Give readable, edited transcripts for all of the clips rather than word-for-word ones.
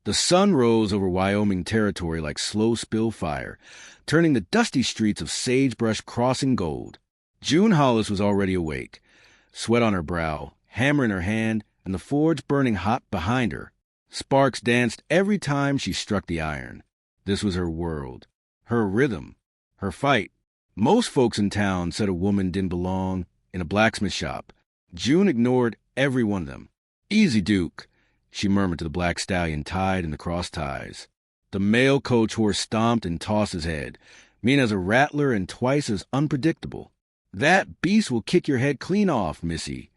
The sun rose over Wyoming territory like slow spill fire, turning the dusty streets of sagebrush crossing gold. June Hollis was already awake, sweat on her brow, hammer in her hand, and the forge burning hot behind her. Sparks danced every time she struck the iron. This was her world, her rhythm, her fight. Most folks in town said a woman didn't belong in a blacksmith shop. June ignored every one of them. "Easy, Duke," she murmured to the black stallion tied in the cross ties. The male coach horse stomped and tossed his head, mean as a rattler and twice as unpredictable. "That beast will kick your head clean off, missy,"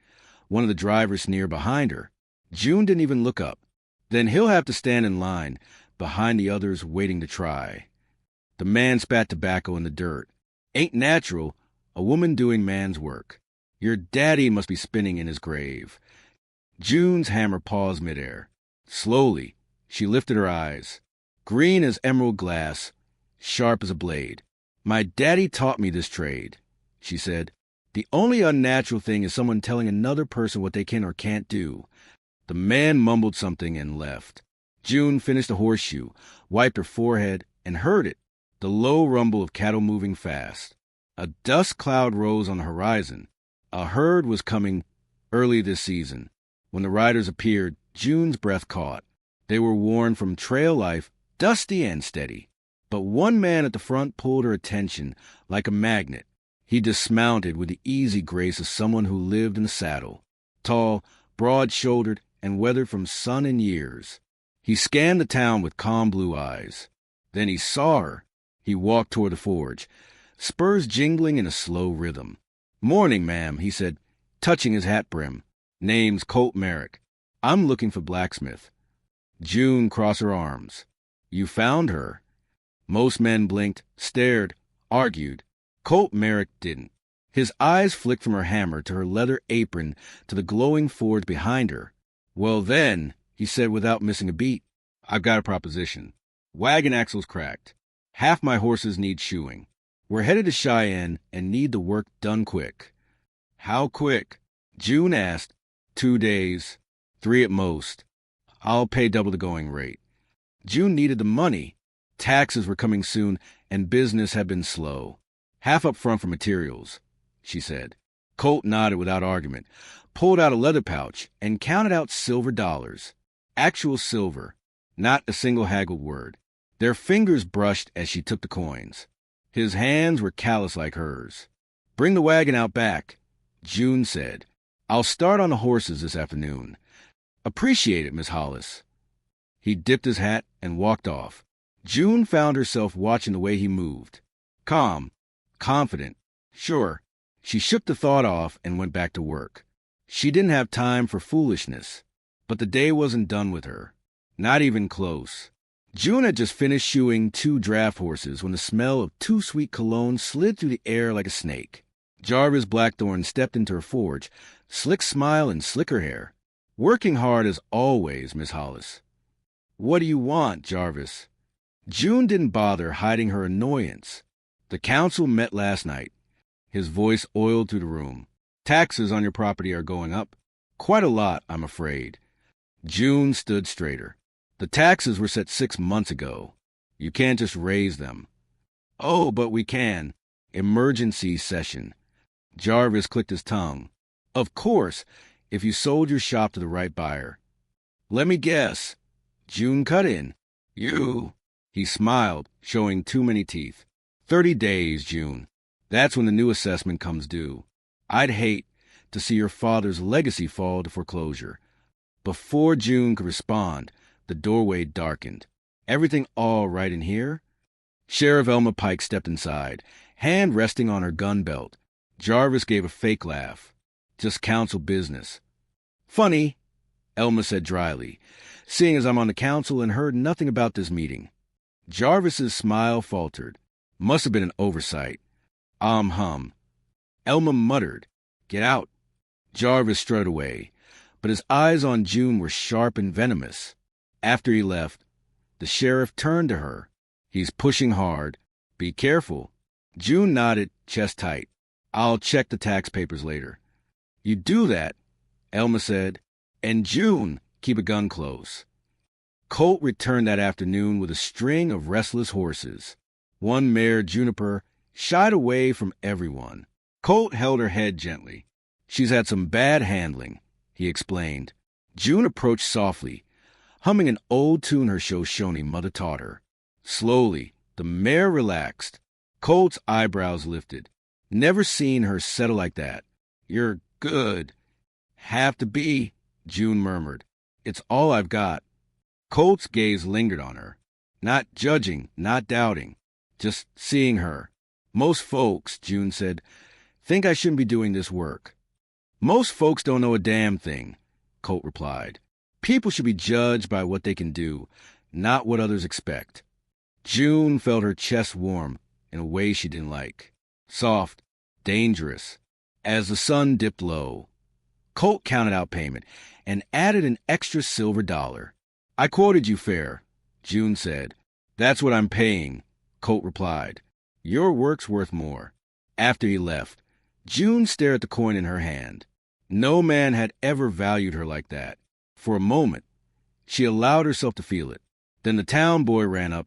one of the drivers sneered behind her. June didn't even look up. "Then he'll have to stand in line, behind the others waiting to try." The man spat tobacco in the dirt. "Ain't natural, a woman doing man's work. Your daddy must be spinning in his grave." June's hammer paused midair. Slowly, she lifted her eyes. Green as emerald glass, sharp as a blade. "My daddy taught me this trade," she said. "The only unnatural thing is someone telling another person what they can or can't do." The man mumbled something and left. June finished the horseshoe, wiped her forehead, and heard it, the low rumble of cattle moving fast. A dust cloud rose on the horizon. A herd was coming early this season. When the riders appeared, June's breath caught. They were worn from trail life, dusty and steady. But one man at the front pulled her attention like a magnet. He dismounted with the easy grace of someone who lived in the saddle. Tall, broad-shouldered, and weathered from sun and years. He scanned the town with calm blue eyes. Then he saw her. He walked toward the forge, spurs jingling in a slow rhythm. "Morning, ma'am," he said, touching his hat brim. "Name's Colt Merrick. I'm looking for blacksmith." June crossed her arms. "You found her." Most men blinked, stared, argued. Colt Merrick didn't. His eyes flicked from her hammer to her leather apron to the glowing forge behind her. "Well then," he said without missing a beat, "I've got a proposition. Wagon axle's cracked. Half my horses need shoeing. We're headed to Cheyenne and need the work done quick." "How quick?" June asked. 2 days, 3 at most. I'll pay double the going rate." June needed the money. Taxes were coming soon, and business had been slow. "Half up front for materials," she said. Colt nodded without argument, pulled out a leather pouch, and counted out silver dollars. Actual silver, not a single haggled word. Their fingers brushed as she took the coins. His hands were callous like hers. "Bring the wagon out back," June said. "I'll start on the horses this afternoon." "Appreciate it, Miss Hollis." He dipped his hat and walked off. June found herself watching the way he moved. Calm, confident, sure. She shook the thought off and went back to work. She didn't have time for foolishness, but the day wasn't done with her. Not even close. June had just finished shoeing 2 draft horses when the smell of too sweet cologne slid through the air like a snake. Jarvis Blackthorne stepped into her forge, slick smile and slicker hair. "Working hard as always, Miss Hollis." "What do you want, Jarvis?" June didn't bother hiding her annoyance. "The council met last night." His voice oiled through the room. "Taxes on your property are going up. Quite a lot, I'm afraid." June stood straighter. "The taxes were set 6 months ago. You can't just raise them." "Oh, but we can. Emergency session." Jarvis clicked his tongue. "Of course, if you sold your shop to the right buyer." "Let me guess." June cut in. "You." He smiled, showing too many teeth. 30 days, June. That's when the new assessment comes due. I'd hate to see your father's legacy fall to foreclosure." Before June could respond, the doorway darkened. "Everything all right in here?" Sheriff Elma Pike stepped inside, hand resting on her gun belt. Jarvis gave a fake laugh. "Just council business." "Funny," Elma said dryly, "seeing as I'm on the council and heard nothing about this meeting." Jarvis's smile faltered. Must have been an oversight. Hum. Elma muttered, "Get out." Jarvis strode away, but his eyes on June were sharp and venomous. After he left, the sheriff turned to her. "He's pushing hard. Be careful." June nodded, chest tight. "I'll check the tax papers later." "You do that," Elma said. "And June, keep a gun close." Colt returned that afternoon with a string of restless horses. One mare, Juniper, shied away from everyone. Colt held her head gently. "She's had some bad handling," he explained. June approached softly, humming an old tune her Shoshone mother taught her. Slowly, the mare relaxed. Colt's eyebrows lifted. Never seen her settle like that. "You're good." "Have to be," June murmured. "It's all I've got." Colt's gaze lingered on her. Not judging, not doubting, just seeing her. "Most folks," June said, "think I shouldn't be doing this work." "Most folks don't know a damn thing," Colt replied. "People should be judged by what they can do, not what others expect." June felt her chest warm in a way she didn't like. Soft, dangerous. As the sun dipped low, Colt counted out payment and added an extra silver dollar. "I quoted you fair," June said. "That's what I'm paying," Colt replied. "Your work's worth more." After he left, June stared at the coin in her hand. No man had ever valued her like that. For a moment, she allowed herself to feel it. Then the town boy ran up,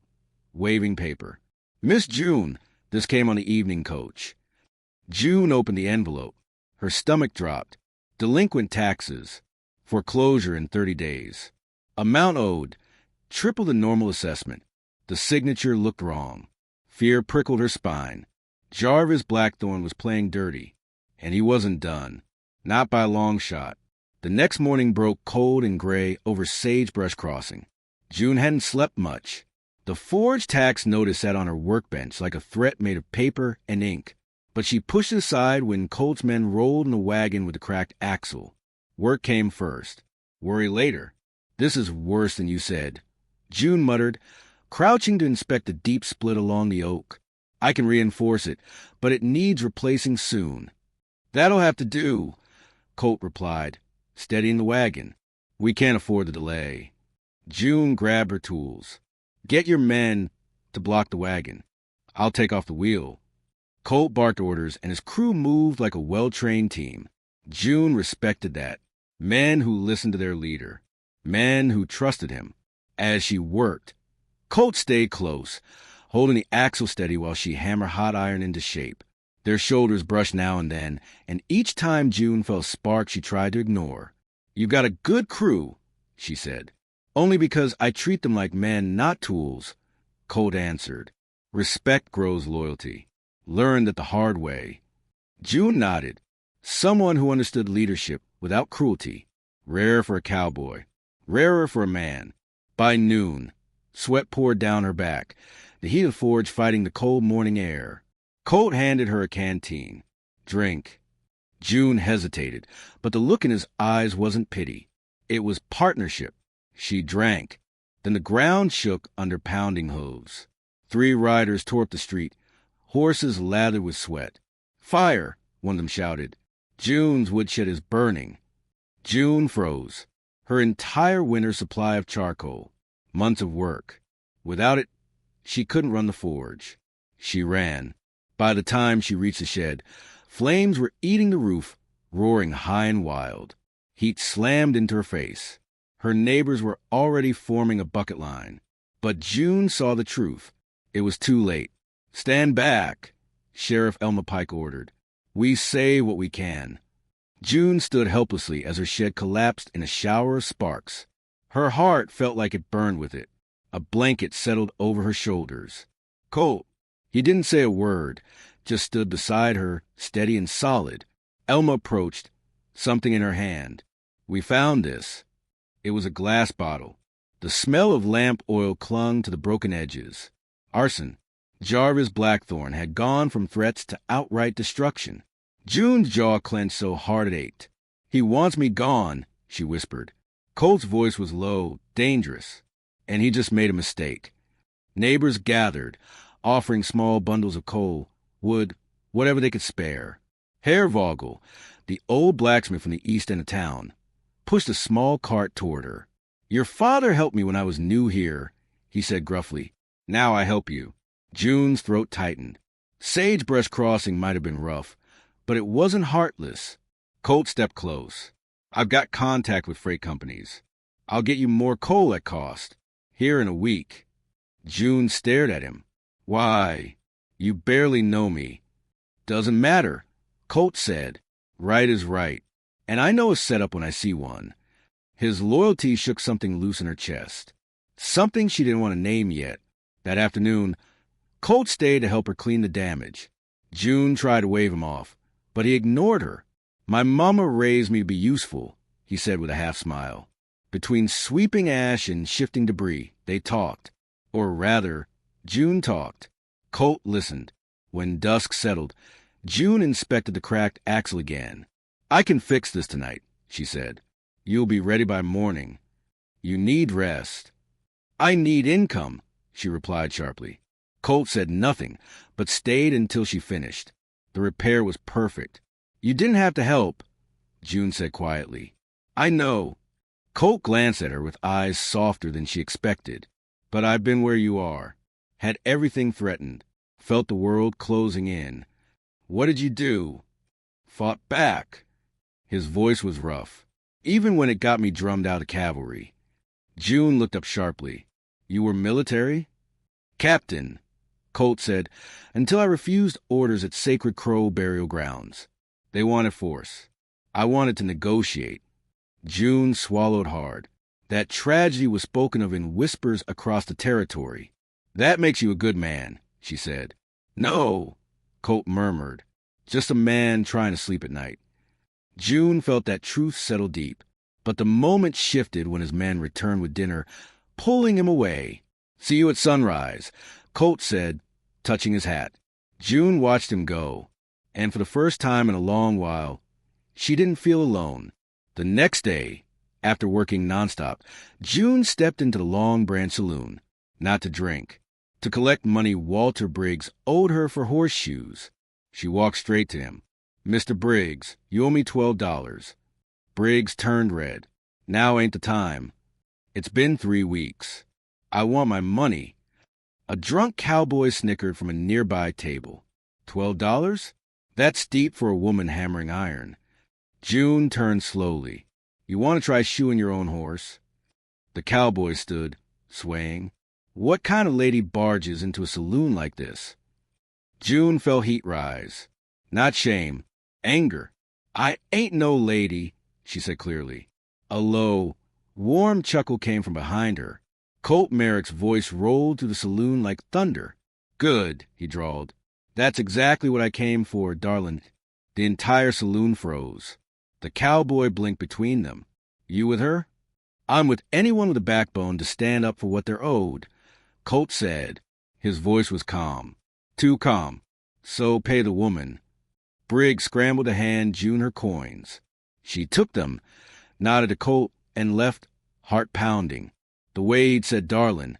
waving paper. "Miss June," this came on the evening coach. June opened the envelope. Her stomach dropped. Delinquent taxes. Foreclosure in 30 days. Amount owed. Triple the normal assessment. The signature looked wrong. Fear prickled her spine. Jarvis Blackthorne was playing dirty. And he wasn't done. Not by a long shot. The next morning broke cold and gray over Sagebrush Crossing. June hadn't slept much. The forged tax notice sat on her workbench like a threat made of paper and ink. But she pushed it aside when Colt's men rolled in the wagon with the cracked axle. Work came first. Worry later. "This is worse than you said," June muttered, crouching to inspect the deep split along the oak. "I can reinforce it, but it needs replacing soon." "That'll have to do," Colt replied, steadying the wagon. "We can't afford the delay." June grabbed her tools. "Get your men to block the wagon. I'll take off the wheel." Colt barked orders, and his crew moved like a well-trained team. June respected that. Men who listened to their leader. Men who trusted him. As she worked, Colt stayed close, holding the axle steady while she hammered hot iron into shape. Their shoulders brushed now and then, and each time June felt a spark she tried to ignore. "You've got a good crew," she said. "Only because I treat them like men, not tools," Colt answered. "Respect grows loyalty. Learned it the hard way." June nodded. Someone who understood leadership without cruelty. Rare for a cowboy. Rarer for a man. By noon, sweat poured down her back, the heat of the forge fighting the cold morning air. Colt handed her a canteen. "Drink." June hesitated, but the look in his eyes wasn't pity. It was partnership. She drank. Then the ground shook under pounding hooves. 3 riders tore up the street, horses lathered with sweat. "Fire!" one of them shouted. June's woodshed is burning. June froze. Her entire winter supply of charcoal. Months of work. Without it, she couldn't run the forge. She ran. By the time she reached the shed, flames were eating the roof, roaring high and wild. Heat slammed into her face. Her neighbors were already forming a bucket line. But June saw the truth. It was too late. "Stand back," Sheriff Elmer Pike ordered. "We say what we can." June stood helplessly as her shed collapsed in a shower of sparks. Her heart felt like it burned with it. A blanket settled over her shoulders. Colt. He didn't say a word, just stood beside her, steady and solid. Elma approached, something in her hand. "We found this." It was a glass bottle. The smell of lamp oil clung to the broken edges. Arson. Jarvis Blackthorne had gone from threats to outright destruction. June's jaw clenched so hard it ached. "He wants me gone," she whispered. Colt's voice was low, dangerous, and he just made a mistake. Neighbors gathered, offering small bundles of coal, wood, whatever they could spare. Herr Vogel, the old blacksmith from the east end of town, pushed a small cart toward her. "Your father helped me when I was new here," he said gruffly. "Now I help you." June's throat tightened. Sagebrush Crossing might have been rough, but it wasn't heartless. Colt stepped close. "I've got contact with freight companies. I'll get you more coal at cost." Here in a week. June stared at him. Why? You barely know me. Doesn't matter, Colt said. Right is right. And I know a setup when I see one. His loyalty shook something loose in her chest. Something she didn't want to name yet. That afternoon, Colt stayed to help her clean the damage. June tried to wave him off, but he ignored her. My mama raised me to be useful, he said with a half smile. Between sweeping ash and shifting debris, they talked. Or rather, June talked. Colt listened. When dusk settled, June inspected the cracked axle again. I can fix this tonight, she said. You'll be ready by morning. You need rest. I need income, she replied sharply. Colt said nothing, but stayed until she finished. The repair was perfect. You didn't have to help, June said quietly. I know. Colt glanced at her with eyes softer than she expected. But I've been where you are. Had everything threatened. Felt the world closing in. What did you do? Fought back. His voice was rough, even when it got me drummed out of cavalry. June looked up sharply. You were military? Captain, Colt said, until I refused orders at Sacred Crow burial grounds. They wanted force. I wanted to negotiate. June swallowed hard. That tragedy was spoken of in whispers across the territory. That makes you a good man, she said. No, Colt murmured. Just a man trying to sleep at night. June felt that truth settle deep, but the moment shifted when his men returned with dinner, pulling him away. See you at sunrise, Colt said, touching his hat. June watched him go, and for the first time in a long while, she didn't feel alone. The next day, after working nonstop, June stepped into the Long Branch Saloon, not to drink, to collect money Walter Briggs owed her for horseshoes. She walked straight to him. Mr. Briggs, you owe me $12. Briggs turned red. Now ain't the time. It's been 3 weeks. I want my money. A drunk cowboy snickered from a nearby table. $12? That's steep for a woman hammering iron. June turned slowly. You want to try shoeing your own horse? The cowboy stood, swaying. What kind of lady barges into a saloon like this? June felt heat rise. Not shame. Anger. I ain't no lady, she said clearly. A low, warm chuckle came from behind her. Colt Merrick's voice rolled through the saloon like thunder. Good, he drawled. That's exactly what I came for, Darlin. The entire saloon froze. The cowboy blinked between them. You with her? I'm with anyone with a backbone to stand up for what they're owed, Colt said. His voice was calm. Too calm. So pay the woman. Briggs scrambled to hand June her coins. She took them, nodded to Colt, and left, heart pounding. The way he'd said Darlin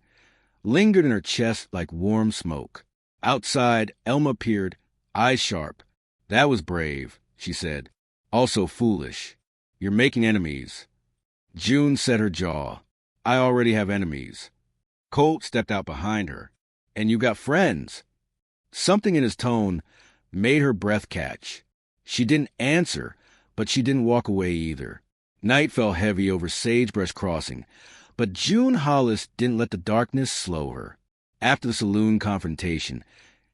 lingered in her chest like warm smoke. Outside, Elma peered, eyes sharp. That was brave, she said. Also foolish. You're making enemies. June set her jaw. I already have enemies. Colt stepped out behind her. And you got friends. Something in his tone made her breath catch. She didn't answer, but she didn't walk away either. Night fell heavy over Sagebrush Crossing, but June Hollis didn't let the darkness slow her. After the saloon confrontation,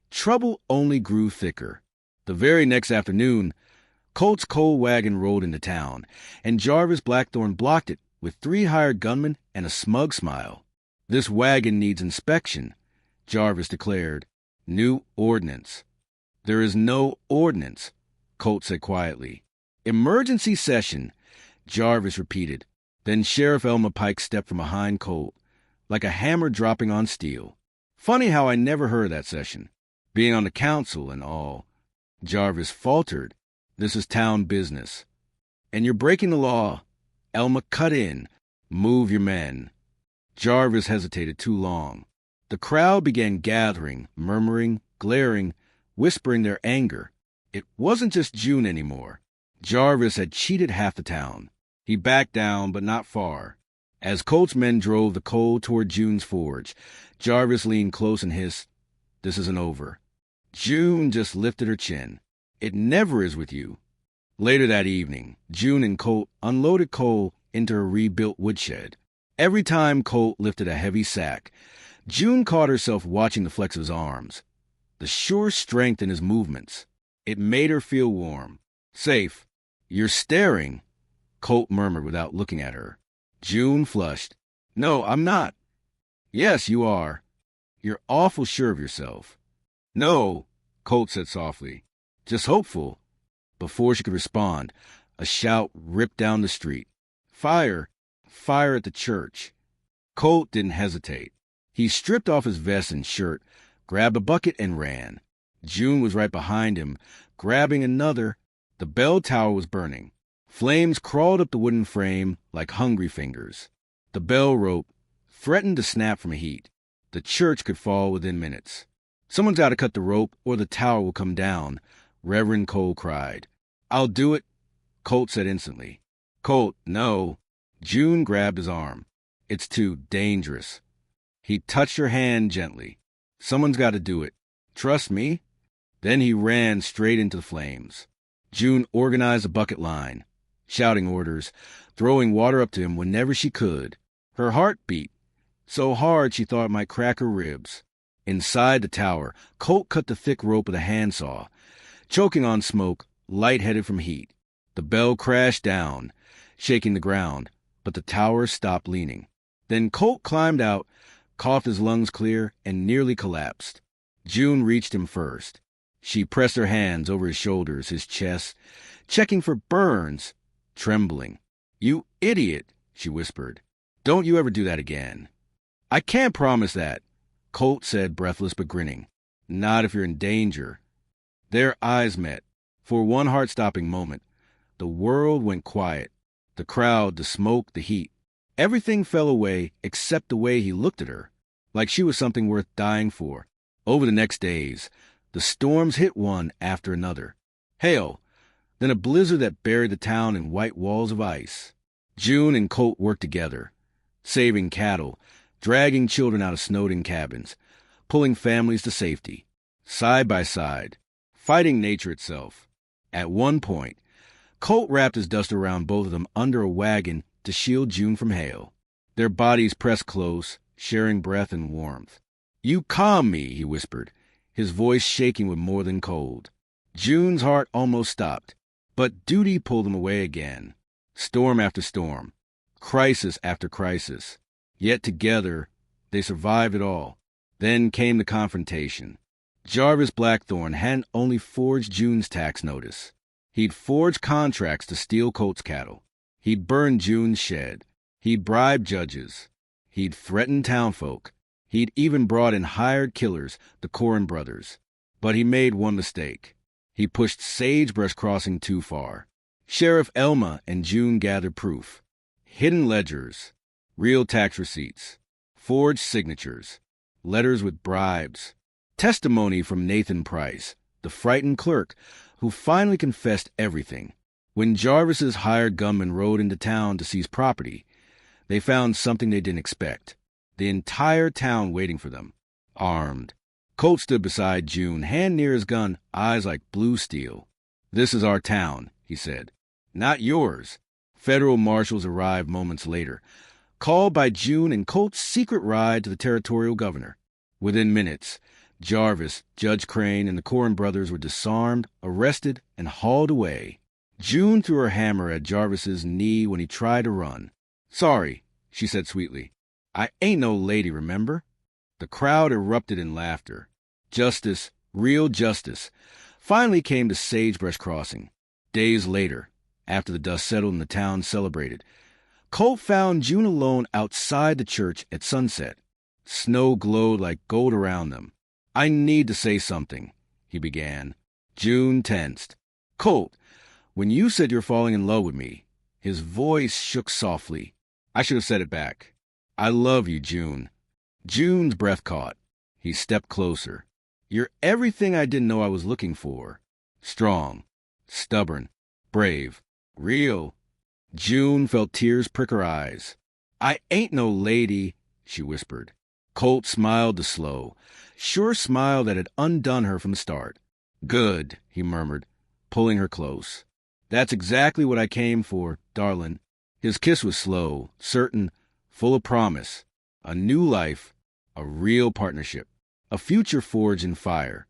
trouble only grew thicker. The very next afternoon, Colt's coal wagon rolled into town, and Jarvis Blackthorne blocked it with 3 hired gunmen and a smug smile. This wagon needs inspection, Jarvis declared. New ordnance. There is no ordnance, Colt said quietly. Emergency session, Jarvis repeated. Then Sheriff Elma Pike stepped from behind Colt, like a hammer dropping on steel. Funny how I never heard that session. Being on the council and all. Jarvis faltered. This is town business. And you're breaking the law. Elma, cut in. Move your men. Jarvis hesitated too long. The crowd began gathering, murmuring, glaring, whispering their anger. It wasn't just June anymore. Jarvis had cheated half the town. He backed down, but not far. As Colt's men drove the coal toward June's forge, Jarvis leaned close and hissed, "This isn't over." June just lifted her chin. "It never is with you." Later that evening, June and Colt unloaded coal into her rebuilt woodshed. Every time Colt lifted a heavy sack, June caught herself watching the flex of his arms, the sure strength in his movements. It made her feel warm. Safe. You're staring, Colt murmured without looking at her. June flushed. No, I'm not. Yes, you are. You're awful sure of yourself. No, Colt said softly. Just hopeful. Before she could respond, a shout ripped down the street. Fire! Fire at the church. Colt didn't hesitate. He stripped off his vest and shirt, grabbed a bucket, and ran. June was right behind him, grabbing another. The bell tower was burning. Flames crawled up the wooden frame like hungry fingers. The bell rope threatened to snap from heat. The church could fall within minutes. Someone's got to cut the rope or the tower will come down, Reverend Cole cried. I'll do it, Colt said instantly. Colt, no. June grabbed his arm. It's too dangerous. He touched her hand gently. Someone's got to do it. Trust me. Then he ran straight into the flames. June organized a bucket line, shouting orders, throwing water up to him whenever she could. Her heart beat, so hard she thought it might crack her ribs. Inside the tower, Colt cut the thick rope with a handsaw, choking on smoke, lightheaded from heat. The bell crashed down, shaking the ground, but the tower stopped leaning. Then Colt climbed out, coughed his lungs clear, and nearly collapsed. June reached him first. She pressed her hands over his shoulders, his chest, checking for burns, trembling. You idiot, she whispered. Don't you ever do that again. I can't promise that, Colt said, breathless but grinning. Not if you're in danger. Their eyes met. For one heart-stopping moment, the world went quiet. The crowd, the smoke, the heat. Everything fell away except the way he looked at her, like she was something worth dying for. Over the next days, the storms hit one after another. Hail, then a blizzard that buried the town in white walls of ice. June and Colt worked together, saving cattle, dragging children out of snowed-in cabins, pulling families to safety, side by side, fighting nature itself. At one point, Colt wrapped his duster around both of them under a wagon to shield June from hail. Their bodies pressed close, sharing breath and warmth. You calm me, he whispered, his voice shaking with more than cold. June's heart almost stopped, but duty pulled him away again. Storm after storm, crisis after crisis. Yet together, they survived it all. Then came the confrontation. Jarvis Blackthorne hadn't only forged June's tax notice. He'd forged contracts to steal Colt's cattle. He'd burned June's shed. He'd bribed judges. He'd threatened townfolk. He'd even brought in hired killers, the Corrin brothers. But he made one mistake. He pushed Sagebrush Crossing too far. Sheriff Elma and June gathered proof. Hidden ledgers, real tax receipts, forged signatures, letters with bribes, testimony from Nathan Price, the frightened clerk, who finally confessed everything. When Jarvis's hired gunmen rode into town to seize property, they found something they didn't expect. The entire town waiting for them, armed. Colt stood beside June, hand near his gun, eyes like blue steel. This is our town, he said. Not yours. Federal marshals arrived moments later, called by June and Colt's secret ride to the territorial governor. Within minutes, Jarvis, Judge Crane, and the Corrin brothers were disarmed, arrested, and hauled away. June threw her hammer at Jarvis's knee when he tried to run. Sorry, she said sweetly. I ain't no lady, remember? The crowd erupted in laughter. Justice, real justice, finally came to Sagebrush Crossing. Days later, after the dust settled and the town celebrated, Colt found June alone outside the church at sunset. Snow glowed like gold around them. I need to say something, he began. June tensed. Colt, when you said you're falling in love with me, his voice shook softly. I should have said it back. I love you, June. June's breath caught. He stepped closer. You're everything I didn't know I was looking for. Strong, stubborn, brave, real. June felt tears prick her eyes. I ain't no lady, she whispered. Colt smiled the slow, sure smile that had undone her from the start. Good, he murmured, pulling her close. That's exactly what I came for, Darlin. His kiss was slow, certain, full of promise, a new life, a real partnership, a future forged in fire.